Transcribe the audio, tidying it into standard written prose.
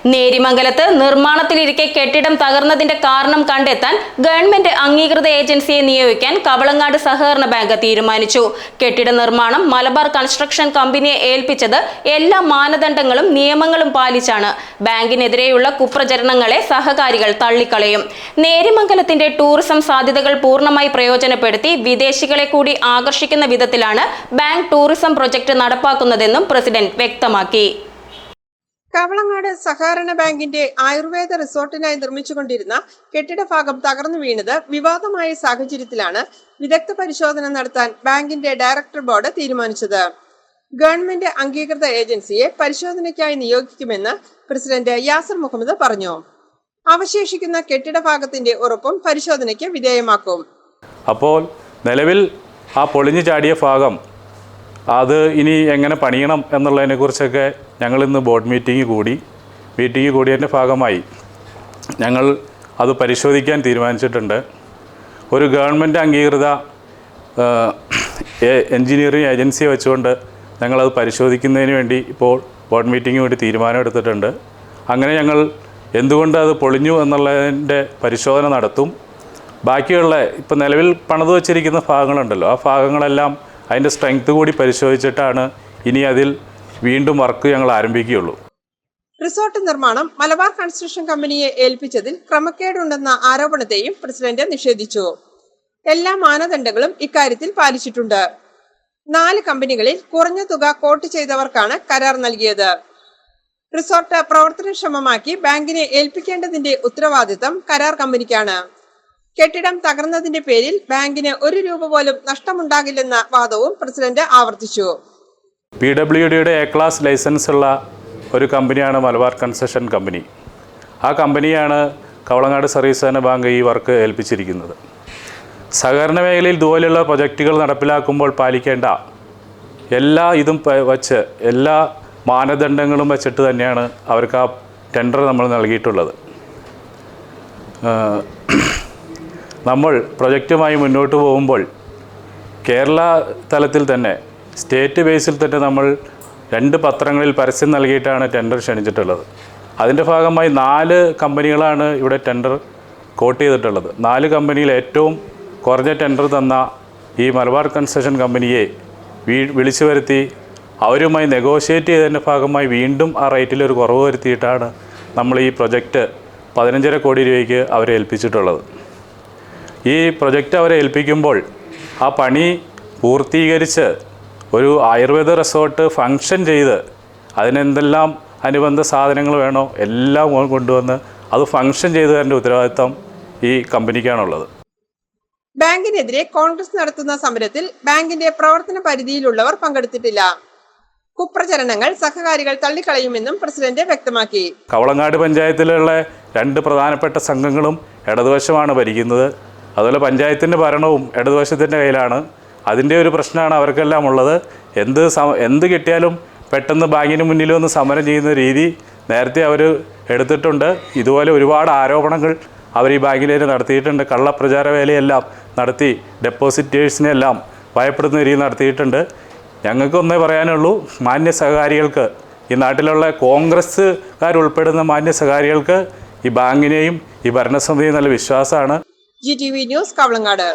നേരിമംഗലത്ത് നിർമ്മാണത്തിലിരിക്കെ കെട്ടിടം തകർന്നതിന്റെ കാരണം കണ്ടെത്താൻ ഗവൺമെന്റ് അംഗീകൃത ഏജൻസിയെ നിയോഗിക്കാൻ കവളങ്ങാട് സഹകരണ ബാങ്ക് തീരുമാനിച്ചു. കെട്ടിട നിർമ്മാണം മലബാർ കൺസ്ട്രക്ഷൻ കമ്പനിയെ ഏൽപ്പിച്ചത് എല്ലാ മാനദണ്ഡങ്ങളും നിയമങ്ങളും പാലിച്ചാണ്. ബാങ്കിനെതിരെയുള്ള കുപ്രചരണങ്ങളെ സഹകാരികൾ തള്ളിക്കളയും. നേരിമംഗലത്തിന്റെ ടൂറിസം സാധ്യതകൾ പൂർണ്ണമായി പ്രയോജനപ്പെടുത്തി വിദേശികളെ കൂടി ആകർഷിക്കുന്ന വിധത്തിലാണ് ബാങ്ക് ടൂറിസം പ്രൊജക്ട് നടപ്പാക്കുന്നതെന്നും പ്രസിഡന്റ് വ്യക്തമാക്കി. കവളങ്ങാട് സഹകരണ ബാങ്കിന്റെ ആയുർവേദ റിസോർട്ടിനായി നിർമ്മിച്ചുകൊണ്ടിരുന്ന കെട്ടിട ഭാഗം തകർന്നു വീണത് വിവാദമായ സാഹചര്യത്തിലാണ് വിദഗ്ധ പരിശോധന നടത്താൻ ബാങ്കിന്റെ ഡയറക്ടർ ബോർഡ് തീരുമാനിച്ചത്. ഗവൺമെന്റ് അംഗീകൃത ഏജൻസിയെ പരിശോധനയ്ക്കായി നിയോഗിക്കുമെന്ന് പ്രസിഡന്റ് യാസർ മുഹമ്മദ് പറഞ്ഞു. അവശേഷിക്കുന്ന കെട്ടിട ഭാഗത്തിന്റെ ഉറപ്പും പരിശോധനയ്ക്ക് വിധേയമാക്കും. അപ്പോൾ നിലവിൽ ആ പൊളിഞ്ഞു ചാടിയ ഭാഗം അത് ഇനി എങ്ങനെ പണിയണം എന്നുള്ളതിനെക്കുറിച്ചൊക്കെ ഞങ്ങളിന്ന് ബോർഡ് മീറ്റിംഗ് കൂടിയതിൻ്റെ ഭാഗമായി ഞങ്ങൾ അത് പരിശോധിക്കാൻ തീരുമാനിച്ചിട്ടുണ്ട്. ഒരു ഗവൺമെൻറ് അംഗീകൃത എൻജിനീയറിംഗ് ഏജൻസിയെ വെച്ചുകൊണ്ട് ഞങ്ങളത് പരിശോധിക്കുന്നതിന് വേണ്ടി ഇപ്പോൾ ബോർഡ് മീറ്റിംഗ് വേണ്ടി തീരുമാനമെടുത്തിട്ടുണ്ട്. അങ്ങനെ ഞങ്ങൾ എന്തുകൊണ്ട് അത് പൊളിഞ്ഞു എന്നുള്ളതിൻ്റെ പരിശോധന നടത്തും. ബാക്കിയുള്ള ഇപ്പോൾ നിലവിൽ പണിത് വച്ചിരിക്കുന്ന ഭാഗങ്ങളുണ്ടല്ലോ, ആ ഭാഗങ്ങളെല്ലാം അതിൻ്റെ സ്ട്രെങ്ത് കൂടി പരിശോധിച്ചിട്ടാണ് ഇനി അതിൽ വീണ്ടും വർക്ക് ഞങ്ങൾ ആരംഭിക്കുകയുള്ളൂ. റിസോർട്ട് നിർമ്മാണം മലബാർ കൺസ്ട്രക്ഷൻ കമ്പനിയെ ഏൽപ്പിച്ചതിൽ ക്രമക്കേടുണ്ടെന്ന ആരോപണത്തെയും പ്രസിഡന്റ് നിഷേധിച്ചു. എല്ലാ മാനദണ്ഡങ്ങളും ഇക്കാര്യത്തിൽ പാലിച്ചിട്ടുണ്ട്. 4 കമ്പനികളിൽ കുറഞ്ഞ തുക കോട്ട് ചെയ്തവർക്കാണ് കരാർ നൽകിയത്. റിസോർട്ട് പ്രവർത്തനക്ഷമമാക്കി ബാങ്കിനെ ഏൽപ്പിക്കേണ്ടതിന്റെ ഉത്തരവാദിത്തം കരാർ കമ്പനിക്കാണ്. കെട്ടിടം തകർന്നതിന്റെ പേരിൽ ബാങ്കിന് 1 രൂപ പോലും നഷ്ടമുണ്ടാകില്ലെന്ന വാദവും പ്രസിഡന്റ് ആവർത്തിച്ചു. PWDയുടെ A ക്ലാസ് ലൈസൻസ് ഉള്ള ഒരു കമ്പനിയാണ് മലബാർ കൺസ്ട്രക്ഷൻ കമ്പനി. ആ കമ്പനിയാണ് കവളങ്ങാട് സർവീസ് സഹകരണ ബാങ്ക് ഈ വർക്ക് ഏൽപ്പിച്ചിരിക്കുന്നത്. സഹകരണ മേഖലയിൽ ഇതുപോലെയുള്ള പ്രൊജക്റ്റുകൾ നടപ്പിലാക്കുമ്പോൾ പാലിക്കേണ്ട എല്ലാ മാനദണ്ഡങ്ങളും വെച്ചിട്ട് തന്നെയാണ് അവർക്ക് ആ ടെൻഡർ നമ്മൾ നൽകിയിട്ടുള്ളത്. നമ്മൾ പ്രൊജക്റ്റുമായി മുന്നോട്ട് പോകുമ്പോൾ കേരള തലത്തിൽ തന്നെ സ്റ്റേറ്റ് ബേസിൽ തന്നെ നമ്മൾ 2 പത്രങ്ങളിൽ പരസ്യം നൽകിയിട്ടാണ് ടെൻഡർ ക്ഷണിച്ചിട്ടുള്ളത്. അതിൻ്റെ ഭാഗമായി 4 കമ്പനികളാണ് ഇവിടെ ടെൻഡർ കോട്ട് ചെയ്തിട്ടുള്ളത്. 4 കമ്പനിയിൽ ഏറ്റവും കുറഞ്ഞ ടെൻഡർ തന്ന ഈ മലബാർ കൺസ്ട്രക്ഷൻ കമ്പനിയെ വിളിച്ചു വരുത്തി അവരുമായി നെഗോഷിയേറ്റ് ചെയ്തതിൻ്റെ ഭാഗമായി വീണ്ടും ആ റേറ്റിലൊരു കുറവ് വരുത്തിയിട്ടാണ് നമ്മൾ ഈ പ്രൊജക്റ്റ് 15.5 കോടി രൂപയ്ക്ക് അവരെ ഏൽപ്പിച്ചിട്ടുള്ളത്. ഈ പ്രൊജക്റ്റ് അവരെ ഏൽപ്പിക്കുമ്പോൾ ആ പണി പൂർത്തീകരിച്ച് ഒരു ആയുർവേദ റിസോർട്ട് ഫങ്ഷൻ ചെയ്ത് അതിനെന്തെല്ലാം അനുബന്ധ സാധനങ്ങൾ വേണോ എല്ലാം കൊണ്ടുവന്ന് അത് ഫങ്ഷൻ ചെയ്തതിൻ്റെ ഉത്തരവാദിത്വം ഈ കമ്പനിക്കാണുള്ളത്. ബാങ്കിനെതിരെ കോൺഗ്രസ് നടത്തുന്ന സമരത്തിൽ ബാങ്കിന്റെ പ്രവർത്തന പരിധിയിലുള്ളവർ പങ്കെടുത്തിട്ടില്ല. കുപ്രചരണങ്ങൾ സഹകാരികൾ തള്ളിക്കളയുമെന്നും പ്രസിഡന്റ് വ്യക്തമാക്കി. കവളങ്ങാട് പഞ്ചായത്തിലുള്ള 2 പ്രധാനപ്പെട്ട സംഘങ്ങളും ഇടതുവശമാണ് ഭരിക്കുന്നത്. അതുപോലെ പഞ്ചായത്തിൻ്റെ ഭരണവും ഇടതുവശത്തിൻ്റെ കയ്യിലാണ്. അതിൻ്റെ ഒരു പ്രശ്നമാണ് അവർക്കെല്ലാം ഉള്ളത്. എന്ത് കിട്ടിയാലും പെട്ടെന്ന് ബാങ്കിന് മുന്നിൽ വന്ന് സമരം ചെയ്യുന്ന രീതി നേരത്തെ അവർ എടുത്തിട്ടുണ്ട്. ഇതുപോലെ ഒരുപാട് ആരോപണങ്ങൾ അവർ ഈ ബാങ്കിനെതിരെ നടത്തിയിട്ടുണ്ട്. കള്ളപ്രചാര വേലയെല്ലാം നടത്തി ഡെപ്പോസിറ്റേഴ്സിനെല്ലാം ഭയപ്പെടുന്ന രീതി നടത്തിയിട്ടുണ്ട്. ഞങ്ങൾക്കൊന്നേ പറയാനുള്ളൂ, മാന്യ സഹകാരികൾക്ക്, ഈ നാട്ടിലുള്ള കോൺഗ്രസ്സുകാരുൾപ്പെടുന്ന മാന്യ സഹകാരികൾക്ക് ഈ ബാങ്കിനെയും ഈ ഭരണസമിതിയും നല്ല വിശ്വാസമാണ്. GTV news Kavalangad.